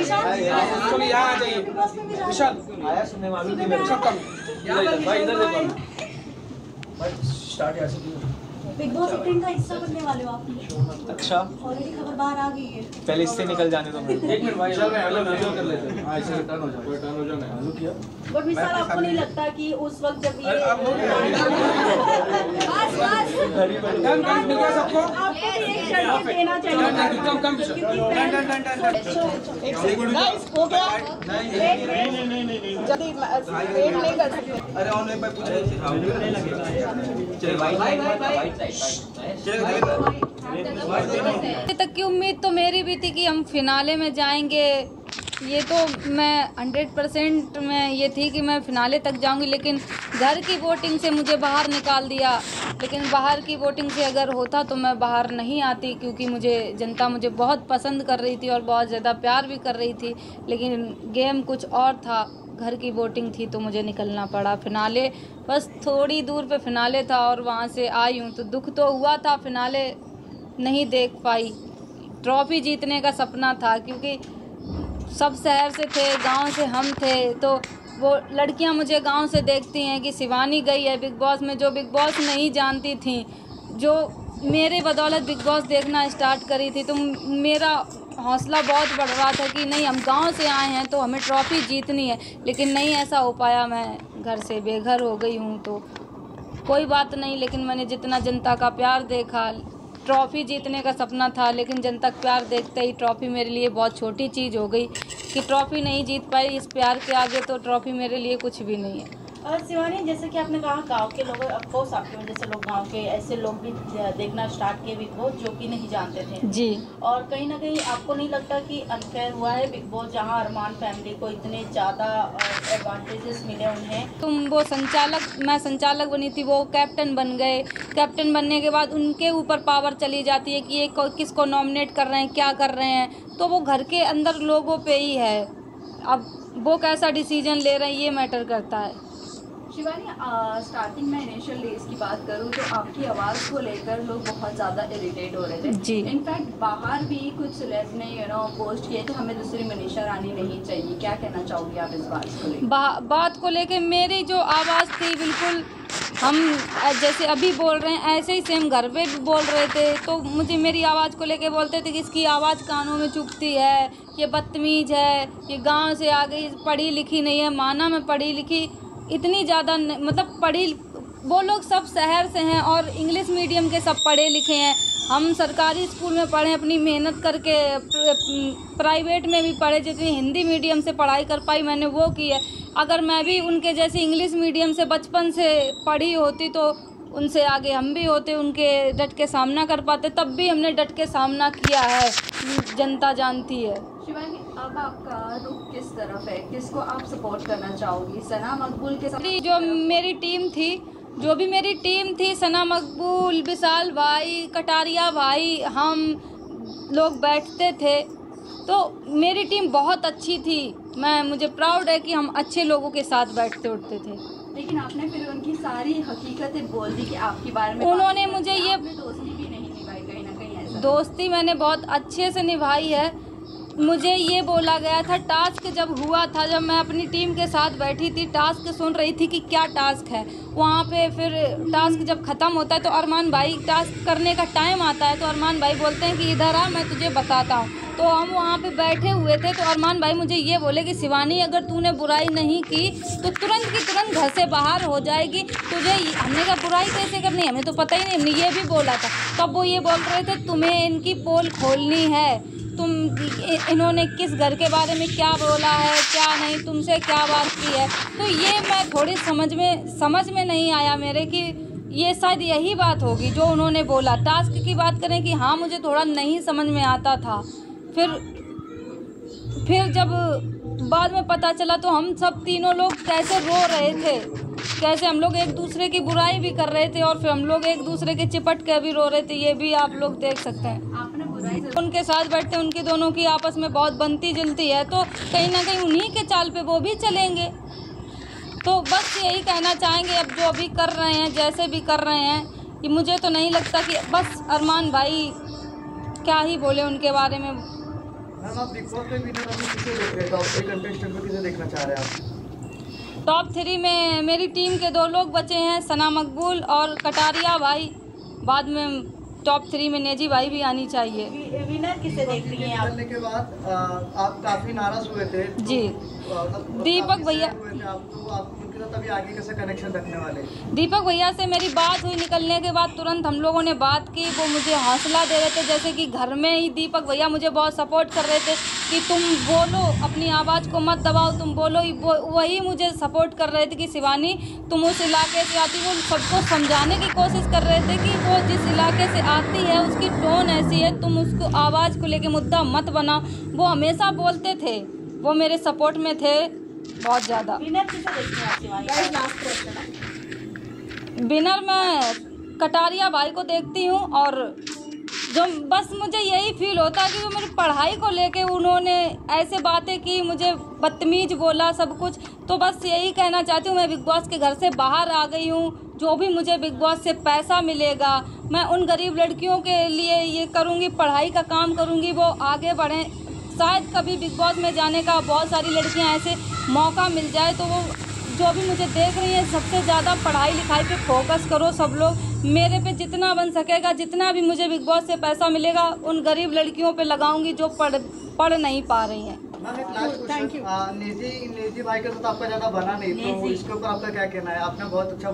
यहाँ आ जाइए विशाल, आया सुनने मालूम कि मेरे सब कम भाई इधर देखो भाई स्टार्ट यहाँ से। बिग बॉस 18 का हिस्सा बनने वाले हो आप। अच्छा, ऑलरेडी खबर बाहर आ गई है। पहले इससे निकल जाने दो मुझे। एक मिनट भाई, चल मैं हेलो कर लेते हैं। हां इससे टर्न हो जाए, टर्न हो जाए। हेलो किया बट विशाल आपको नहीं लगता कि उस वक्त जब ये बस डन कर मिल गया सबको। आपको भी एक शर्त देना चाहिए। कम गाइस हो गया। नहीं जल्दी वेट नहीं कर सकते। अरे ऑनलाइन पे पूछ चले भाई तक की उम्मीद तो मेरी भी थी कि हम फिनाले में जाएंगे। ये तो मैं 100% में ये थी कि मैं फिनाले तक जाऊंगी, लेकिन घर की वोटिंग से मुझे बाहर निकाल दिया। लेकिन बाहर की वोटिंग से अगर होता तो मैं बाहर नहीं आती, क्योंकि जनता मुझे बहुत पसंद कर रही थी और बहुत ज़्यादा प्यार भी कर रही थी। लेकिन गेम कुछ और था, घर की वोटिंग थी तो मुझे निकलना पड़ा। फिनाले बस थोड़ी दूर पे फिनाले था और वहाँ से आई हूँ, तो दुख तो हुआ था, फिनाले नहीं देख पाई। ट्रॉफी जीतने का सपना था, क्योंकि सब शहर से थे, गांव से हम थे, तो वो लड़कियां मुझे गांव से देखती हैं कि शिवानी गई है बिग बॉस में, जो बिग बॉस नहीं जानती थी, जो मेरे बदौलत बिग बॉस देखना स्टार्ट करी थी। तो मेरा हौसला बहुत बढ़ रहा था कि नहीं, हम गांव से आए हैं तो हमें ट्रॉफी जीतनी है। लेकिन नहीं ऐसा हो पाया, मैं घर से बेघर हो गई हूँ। तो कोई बात नहीं, लेकिन मैंने जितना जनता का प्यार देखा, ट्रॉफ़ी जीतने का सपना था, लेकिन जनता का प्यार देखते ही ट्रॉफ़ी मेरे लिए बहुत छोटी चीज़ हो गई कि ट्रॉफ़ी नहीं जीत पाई। इस प्यार के आगे तो ट्रॉफ़ी मेरे लिए कुछ भी नहीं है। शिवानी, जैसे कि आपने कहा गांव के लोग, ऑफकोर्स आपकी वजह से लोग गांव के ऐसे लोग भी देखना स्टार्ट किए बिग बॉस, जो कि नहीं जानते थे जी। और कहीं ना कहीं आपको नहीं लगता कि अनफेयर हुआ है बिग बॉस, जहां अरमान फैमिली को इतने ज़्यादा एडवांटेजेस मिले उन्हें? वो मैं संचालक बनी थी, वो कैप्टन बन गए। कैप्टन बनने के बाद उनके ऊपर पावर चली जाती है कि ये किसको नॉमिनेट कर रहे हैं, क्या कर रहे हैं, तो वो घर के अंदर लोगों पे ही है। अब वो कैसा डिसीजन ले रहे हैं ये मैटर करता है। शिवानी, स्टार्टिंग में इनिशियल डेज की बात करूँ तो आपकी आवाज़ को लेकर लोग बहुत ज़्यादा इरिटेट हो रहे थे जी। इनफैक्ट बाहर भी कुछ सेलेब्स ने पोस्ट किए थे हमें दूसरी मनीषा रानी नहीं चाहिए। क्या कहना चाहोगी आप इस बात को लेकर? बात को लेकर मेरी जो आवाज़ थी, बिल्कुल हम जैसे अभी बोल रहे हैं ऐसे ही सेम घर पे भी बोल रहे थे। तो मुझे मेरी आवाज़ को लेके बोलते थे कि इसकी आवाज़ कानों में चुभती है, ये बदतमीज़ है, ये गांव से आ गई, पढ़ी लिखी नहीं है। माना मैं पढ़ी लिखी इतनी ज़्यादा, मतलब पढ़ी, वो लोग सब शहर से हैं और इंग्लिश मीडियम के सब पढ़े लिखे हैं। हम सरकारी स्कूल में पढ़े, अपनी मेहनत करके, प्राइवेट में भी पढ़े, जितनी हिंदी मीडियम से पढ़ाई कर पाई मैंने वो की है। अगर मैं भी उनके जैसे इंग्लिश मीडियम से बचपन से पढ़ी होती तो उनसे आगे हम भी होते, उनके डट के सामना कर पाते। तब भी हमने डट के सामना किया है, जनता जानती है। शिवानी, अब आपका रुख किस तरफ है? किसको आप सपोर्ट करना चाहोगी? सना मकबूल के साथ जो मेरी टीम थी, जो भी मेरी टीम थी, सना मकबूल, विशाल भाई, कटारिया भाई, हम लोग बैठते थे, तो मेरी टीम बहुत अच्छी थी। मुझे प्राउड है कि हम अच्छे लोगों के साथ बैठते उठते थे। लेकिन आपने फिर उनकी सारी हकीकतें बोल दी कि आपके बारे में उन्होंने मुझे ये दोस्ती भी नहीं निभाई, कहीं ना कहीं ऐसा। दोस्ती मैंने बहुत अच्छे से निभाई है। मुझे ये बोला गया था, टास्क जब हुआ था, जब मैं अपनी टीम के साथ बैठी थी, टास्क सुन रही थी कि क्या टास्क है वहाँ पे, फिर टास्क जब ख़त्म होता है तो अरमान भाई, टास्क करने का टाइम आता है तो अरमान भाई बोलते हैं कि इधर आ, मैं तुझे बताता हूँ। तो हम वहाँ पे बैठे हुए थे तो अरमान भाई मुझे ये बोले कि शिवानी, अगर तूने बुराई नहीं की तो तुरंत की तुरंत घर से बाहर हो जाएगी। तुझे, हमने कहा बुराई कैसे करनी, हमें तो पता ही नहीं, हमने ये भी बोला था। तब वो ये बोल रहे थे तुम्हें इनकी पोल खोलनी है, इन्होंने किस घर के बारे में क्या बोला है, क्या नहीं, तुमसे क्या बात की है। तो ये मैं थोड़ी समझ में नहीं आया मेरे कि ये शायद यही बात होगी जो उन्होंने बोला। टास्क की बात करें कि हाँ, मुझे थोड़ा नहीं समझ में आता था। फिर जब बाद में पता चला तो हम सब तीनों लोग कैसे रो रहे थे, कैसे हम लोग एक दूसरे की बुराई भी कर रहे थे और फिर हम लोग एक दूसरे के चिपट के भी रो रहे थे। ये भी आप लोग देख सकते हैं। आपने बुराई उनके साथ बैठते, उनकी दोनों की आपस में बहुत बनती जुलती है, तो कहीं ना कहीं उन्हीं के चाल पे वो भी चलेंगे। तो बस यही कहना चाहेंगे, अब जो अभी कर रहे हैं, जैसे भी कर रहे हैं, कि मुझे तो नहीं लगता कि, बस अरमान भाई क्या ही बोले उनके बारे में, मैम आप बिग बॉस में विनर अभी किसे देख रहे हैं? टॉप 3 कंटेस्टेंट में किसे देखना चाह रहे हैं आप? टॉप 3 में मेरी टीम के 2 लोग बचे हैं, सना मकबूल और कटारिया भाई। बाद में टॉप 3 में नेजी भाई भी आनी चाहिए। विनर किसे देख रही हैं आप? निकलने के बाद आप काफी नाराज हुए थे। जी। दीपक भैया आप उनके साथ अभी आगे कैसे कनेक्शन रखने वाले? दीपक भैया से मेरी बात हुई, निकलने के बाद तुरंत हम लोगों ने बात की। वो मुझे हौसला दे रहे थे, जैसे कि घर में ही दीपक भैया मुझे बहुत सपोर्ट कर रहे थे कि तुम बोलो, अपनी आवाज़ को मत दबाओ, तुम बोलो। वही मुझे सपोर्ट कर रहे थे कि शिवानी तुम उस इलाके से आती, वो सबको समझाने की कोशिश कर रहे थे कि वो जिस इलाके से आती है उसकी टोन ऐसी है, तुम उसको आवाज़ को लेके मुद्दा मत बनाओ। वो हमेशा बोलते थे, वो मेरे सपोर्ट में थे बहुत ज़्यादा। विनर किसे देखते हैं आप शिवानी? Last question. विनर मैं कटारिया भाई को देखती हूँ, और जो बस मुझे यही फील होता है कि वो मेरी पढ़ाई को लेके उन्होंने ऐसे बातें की, मुझे बदतमीज बोला सब कुछ। तो बस यही कहना चाहती हूँ, मैं बिग बॉस के घर से बाहर आ गई हूँ। जो भी मुझे बिग बॉस से पैसा मिलेगा मैं उन गरीब लड़कियों के लिए ये करूँगी, पढ़ाई का काम करूँगी, वो आगे बढ़ें। शायद कभी बिग बॉस में जाने का बहुत सारी लड़कियां ऐसे मौका मिल जाए, तो वो जो भी मुझे देख रही हैं सबसे ज़्यादा पढ़ाई लिखाई पे फोकस करो सब लोग। मेरे पे जितना बन सकेगा, जितना भी मुझे बिग बॉस से पैसा मिलेगा उन गरीब लड़कियों पे लगाऊंगी जो पढ़ नहीं पा रही हैं। मैम एक लास्ट क्वेश्चन, नेजी भाई के साथ आपका ज़्यादा बना नहीं, तो इसके ऊपर आपका क्या कहना है? आपने बहुत अच्छा